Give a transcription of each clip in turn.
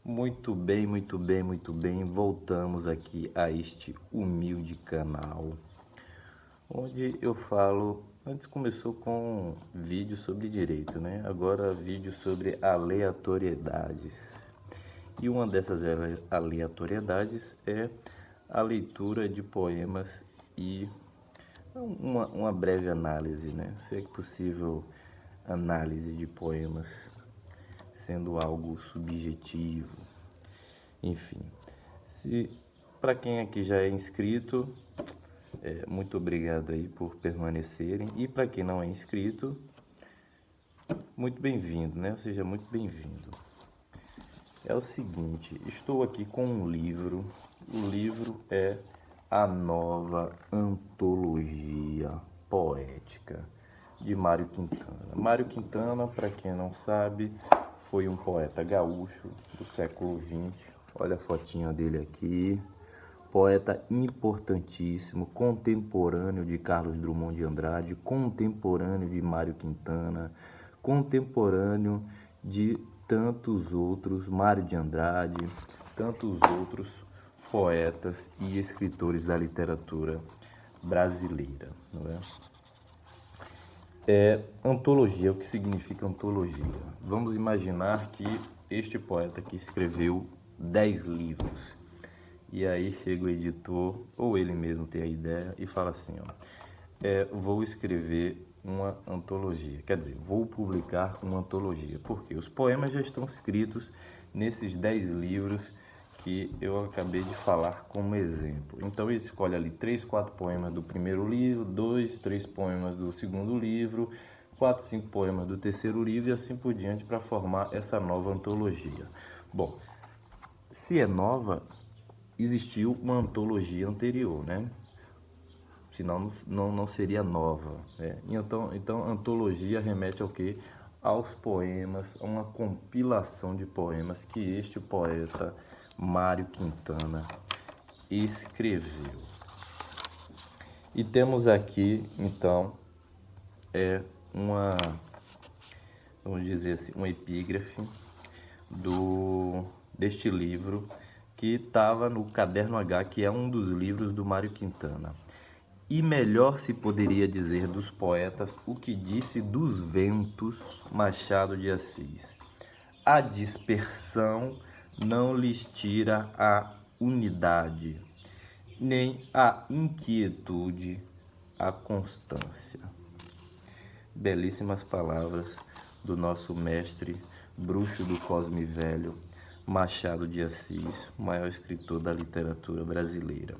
Muito bem, muito bem, muito bem. Voltamos aqui a este humilde canal, onde eu falo. Antes começou com vídeo sobre direito, né? Agora vídeo sobre aleatoriedades. E uma dessas aleatoriedades é a leitura de poemas e uma breve análise, né? Se é possível, análise de poemas, sendo algo subjetivo. Enfim, se para quem aqui já é inscrito, muito obrigado aí por permanecerem. E para quem não é inscrito, muito bem-vindo, né? Seja muito bem-vindo. É o seguinte, estou aqui com um livro. O livro é A Nova Antologia Poética, de Mário Quintana. Mário Quintana, para quem não sabe, foi um poeta gaúcho do século XX. Olha a fotinha dele aqui. Poeta importantíssimo, contemporâneo de Carlos Drummond de Andrade, contemporâneo de Mário Quintana, contemporâneo de tantos outros, Mário de Andrade, tantos outros poetas e escritores da literatura brasileira, não é? Antologia, o que significa antologia? Vamos imaginar que este poeta que escreveu 10 livros. E aí chega o editor, ou ele mesmo tem a ideia, e fala assim, ó, vou escrever uma antologia, quer dizer, vou publicar uma antologia, porque os poemas já estão escritos nesses 10 livros que eu acabei de falar como exemplo. Então ele escolhe ali 3, 4 poemas do primeiro livro, 2, 3 poemas do segundo livro, 4, 5 poemas do terceiro livro e assim por diante para formar essa nova antologia. Bom, se é nova, existiu uma antologia anterior, né? Senão não seria nova, né? Então antologia remete ao quê? Aos poemas, a uma compilação de poemas que este poeta Mário Quintana escreveu. E temos aqui, então, vamos dizer assim, uma epígrafe deste livro que estava no Caderno H, que é um dos livros do Mário Quintana. E melhor se poderia dizer dos poetas o que disse dos ventos Machado de Assis. A dispersão não lhes tira a unidade, nem a inquietude a constância. Belíssimas palavras do nosso mestre, bruxo do Cosme Velho, Machado de Assis, o maior escritor da literatura brasileira.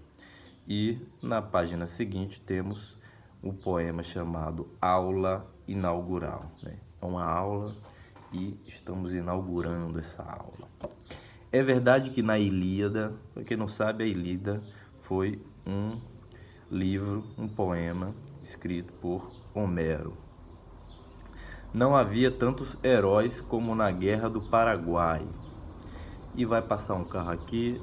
E na página seguinte temos o poema chamado Aula Inaugural, né? É uma aula e estamos inaugurando essa aula. É verdade que na Ilíada, para quem não sabe, a Ilíada foi um livro, um poema escrito por Homero. Não havia tantos heróis como na Guerra do Paraguai. E vai passar um carro aqui,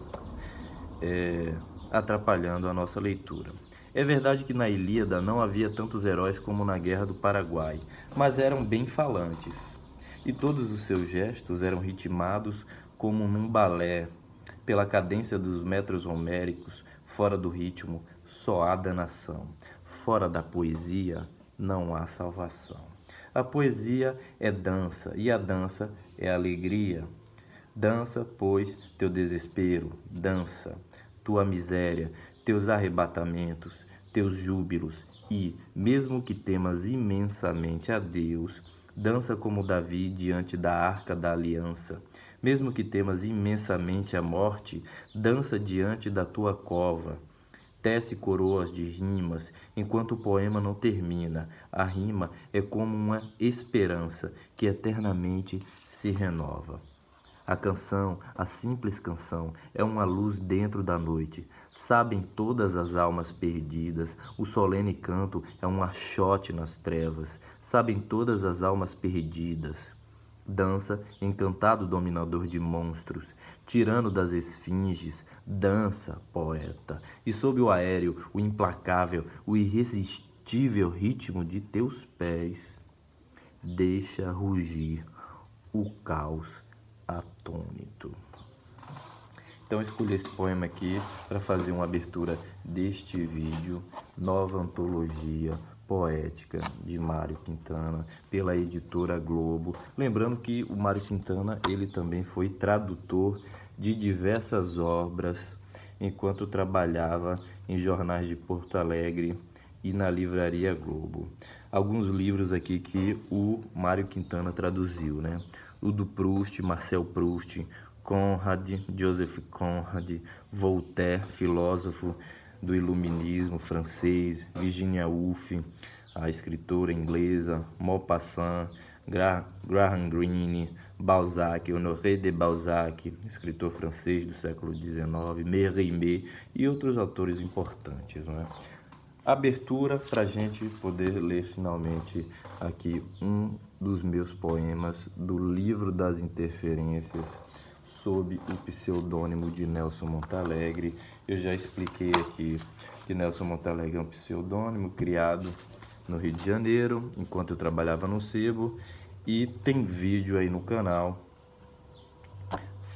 atrapalhando a nossa leitura. É verdade que na Ilíada não havia tantos heróis como na Guerra do Paraguai, mas eram bem falantes. E todos os seus gestos eram ritmados como num balé, pela cadência dos metros homéricos, fora do ritmo, só há danação. Fora da poesia, não há salvação. A poesia é dança, e a dança é alegria. Dança, pois, teu desespero, dança, tua miséria, teus arrebatamentos, teus júbilos, e, mesmo que temas imensamente a Deus, dança como Davi diante da arca da aliança. Mesmo que temas imensamente a morte, dança diante da tua cova. Tece coroas de rimas, enquanto o poema não termina. A rima é como uma esperança que eternamente se renova. A canção, a simples canção, é uma luz dentro da noite. Sabem todas as almas perdidas, o solene canto é um achote nas trevas. Sabem todas as almas perdidas. Dança, encantado dominador de monstros, tirano das esfinges, dança, poeta, e sob o aéreo, o implacável, o irresistível ritmo de teus pés, deixa rugir o caos atônito. Então eu escolhi esse poema aqui para fazer uma abertura deste vídeo, Nova Antologia Poética de Mário Quintana, pela editora Globo. Lembrando que o Mário Quintana, ele também foi tradutor de diversas obras enquanto trabalhava em jornais de Porto Alegre e na Livraria Globo. Alguns livros aqui que o Mário Quintana traduziu, né? O do Proust, Marcel Proust, Conrad, Joseph Conrad, Voltaire, filósofo do iluminismo francês, Virginia Woolf, a escritora inglesa, Maupassant, Graham Greene, Balzac, Honoré de Balzac, escritor francês do século XIX, Mérimée e outros autores importantes, né? Abertura para a gente poder ler finalmente aqui um dos meus poemas do Livro das Interferências, sob o pseudônimo de Nelson Montalegre. Eu já expliquei aqui que Nelson Montalegre é um pseudônimo criado no Rio de Janeiro, enquanto eu trabalhava no sebo, e tem vídeo aí no canal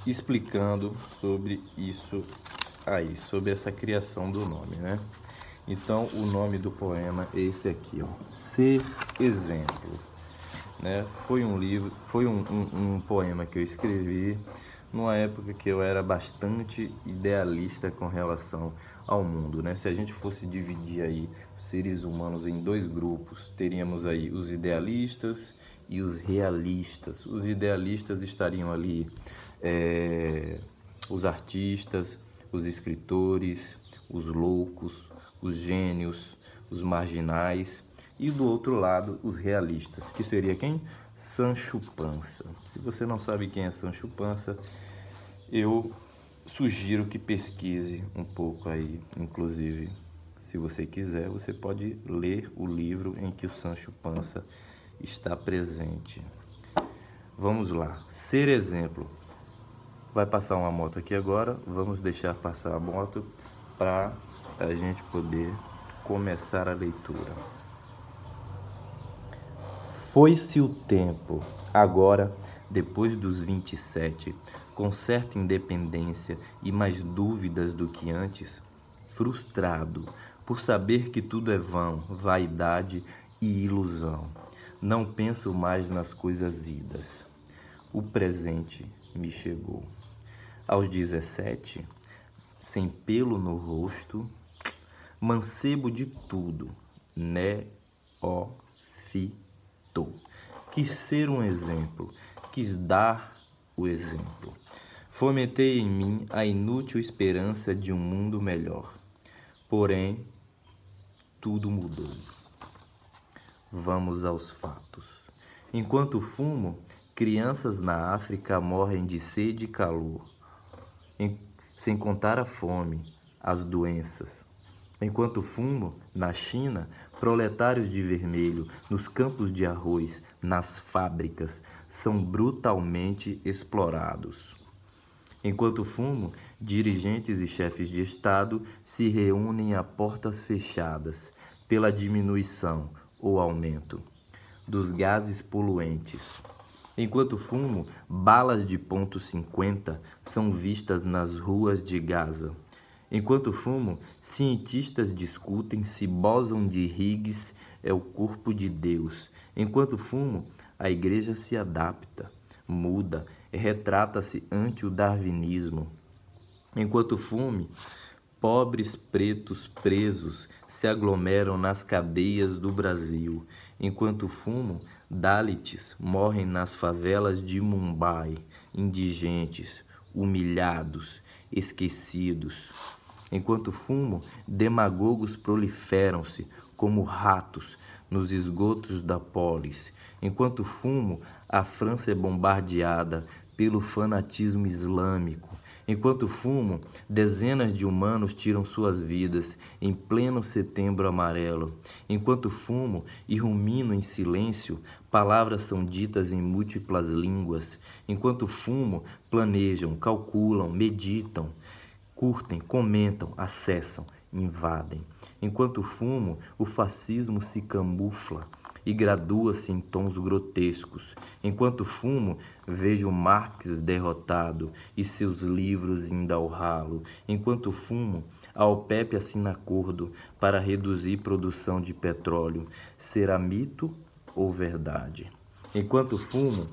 explicando sobre isso aí, sobre essa criação do nome, né? Então, o nome do poema é esse aqui, ó, Ser Exemplo, né? Foi um poema que eu escrevi numa época que eu era bastante idealista com relação ao mundo, né? Se a gente fosse dividir aí seres humanos em dois grupos, teríamos aí os idealistas e os realistas. Os idealistas estariam ali os artistas, os escritores, os loucos, os gênios, os marginais, e do outro lado os realistas, que seria quem? Sancho Panza. Se você não sabe quem é Sancho Panza, eu sugiro que pesquise um pouco aí. Inclusive, se você quiser, você pode ler o livro em que o Sancho Panza está presente. Vamos lá. Ser exemplo. Vai passar uma moto aqui agora, vamos deixar passar a moto para a gente poder começar a leitura. Foi-se o tempo, agora, depois dos 27, com certa independência e mais dúvidas do que antes, frustrado por saber que tudo é vão, vaidade e ilusão. Não penso mais nas coisas idas. O presente me chegou. Aos 17, sem pelo no rosto, mancebo de tudo, neófito. Quis ser um exemplo, quis dar o exemplo. Fomentei em mim a inútil esperança de um mundo melhor. Porém, tudo mudou. Vamos aos fatos. Enquanto fumo, crianças na África morrem de sede e calor, sem contar a fome, as doenças. Enquanto fumo, na China, proletários de vermelho, nos campos de arroz, nas fábricas, são brutalmente explorados. Enquanto fumo, dirigentes e chefes de Estado se reúnem a portas fechadas pela diminuição ou aumento dos gases poluentes. Enquanto fumo, balas de ponto .50 são vistas nas ruas de Gaza. Enquanto fumo, cientistas discutem se bóson de Higgs é o corpo de Deus. Enquanto fumo, a igreja se adapta, muda, retrata-se ante o darwinismo. Enquanto fumo, pobres pretos presos se aglomeram nas cadeias do Brasil. Enquanto fumo, Dalits morrem nas favelas de Mumbai, indigentes, humilhados, esquecidos. Enquanto fumo, demagogos proliferam-se como ratos nos esgotos da polis. Enquanto fumo, a França é bombardeada pelo fanatismo islâmico. Enquanto fumo, dezenas de humanos tiram suas vidas em pleno Setembro Amarelo. Enquanto fumo e rumino em silêncio, palavras são ditas em múltiplas línguas. Enquanto fumo, planejam, calculam, meditam, curtem, comentam, acessam, invadem. Enquanto fumo, o fascismo se camufla e gradua-se em tons grotescos. Enquanto fumo, vejo Marx derrotado e seus livros indo ao ralo. Enquanto fumo, a OPEP assina acordo para reduzir produção de petróleo. Será mito ou verdade? Enquanto fumo,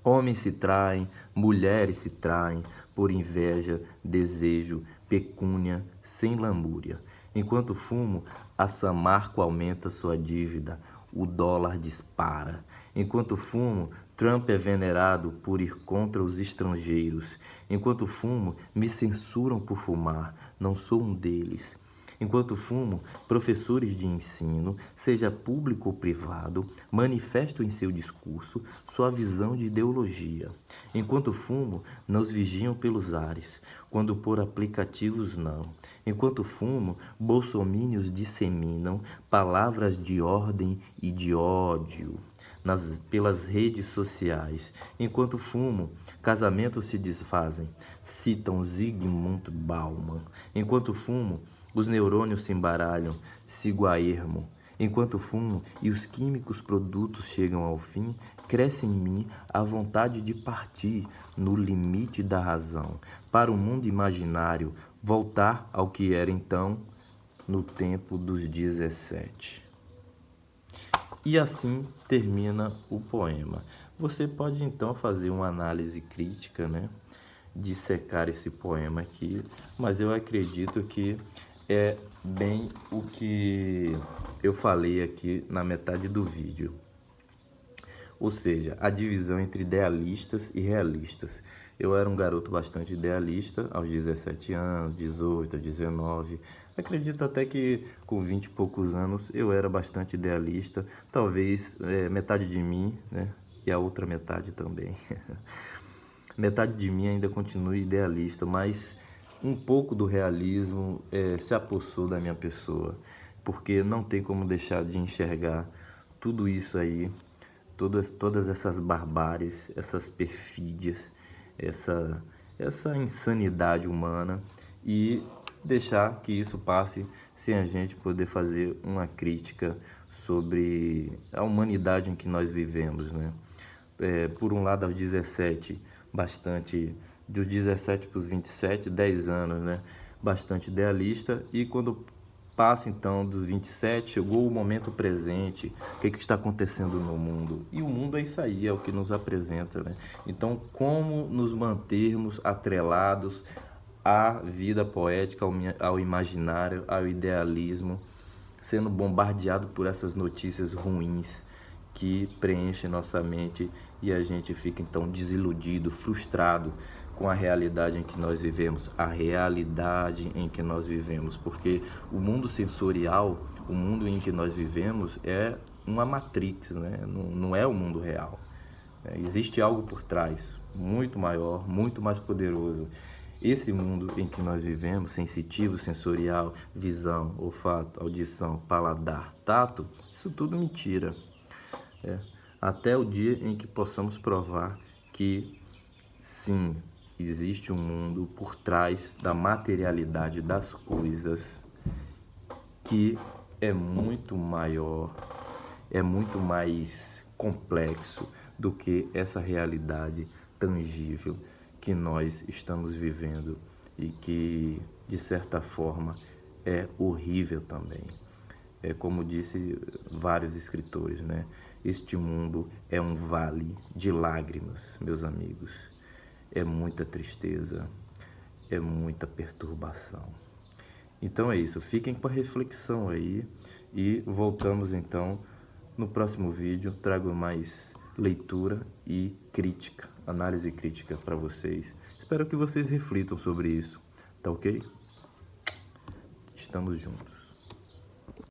homens se traem, mulheres se traem por inveja, desejo, pecúnia, sem lamúria. Enquanto fumo, a Samarco aumenta sua dívida, o dólar dispara. Enquanto fumo, Trump é venerado por ir contra os estrangeiros. Enquanto fumo, me censuram por fumar, não sou um deles. Enquanto fumo, professores de ensino, seja público ou privado, manifestam em seu discurso sua visão de ideologia. Enquanto fumo, nos vigiam pelos ares, quando por aplicativos não. Enquanto fumo, bolsomínios disseminam palavras de ordem e de ódio pelas redes sociais. Enquanto fumo, casamentos se desfazem, citam Zygmunt Bauman. Enquanto fumo, os neurônios se embaralham, sigo a ermo. Enquanto fumo e os químicos produtos chegam ao fim, cresce em mim a vontade de partir no limite da razão, para o mundo imaginário, voltar ao que era então, no tempo dos 17. E assim termina o poema. Você pode então fazer uma análise crítica, né? Dissecar esse poema aqui, mas eu acredito que é bem o que eu falei aqui na metade do vídeo. Ou seja, a divisão entre idealistas e realistas. Eu era um garoto bastante idealista aos 17 anos, 18, 19. Acredito até que com 20 e poucos anos eu era bastante idealista. Talvez metade de mim, né? E a outra metade também. Metade de mim ainda continua idealista, mas um pouco do realismo se apossou da minha pessoa, porque não tem como deixar de enxergar tudo isso aí, todas essas barbáries, essas perfídias, essa insanidade humana, e deixar que isso passe sem a gente poder fazer uma crítica sobre a humanidade em que nós vivemos, né? Por um lado, aos 17, dos 17 para os 27, 10 anos, né? Bastante idealista, e quando passa então dos 27, chegou o momento presente, o que está acontecendo no mundo? E o mundo é isso aí, é o que nos apresenta, né? Então, como nos mantermos atrelados à vida poética, ao imaginário, ao idealismo, sendo bombardeado por essas notícias ruins que preenchem nossa mente, e a gente fica então desiludido, frustrado com a realidade em que nós vivemos, porque o mundo sensorial, o mundo em que nós vivemos é uma matrix, né? Não é o mundo real. Existe algo por trás, muito maior, muito mais poderoso. Esse mundo em que nós vivemos, sensitivo, sensorial, visão, olfato, audição, paladar, tato, isso tudo mentira. Até o dia em que possamos provar que sim, existe um mundo por trás da materialidade das coisas que é muito maior, é muito mais complexo do que essa realidade tangível que nós estamos vivendo e que, de certa forma, é horrível também. Como disse vários escritores, né? Este mundo é um vale de lágrimas, meus amigos. É muita tristeza, é muita perturbação. Então é isso, fiquem com a reflexão aí e voltamos então no próximo vídeo. Trago mais leitura e crítica, análise crítica para vocês. Espero que vocês reflitam sobre isso, tá ok? Estamos juntos.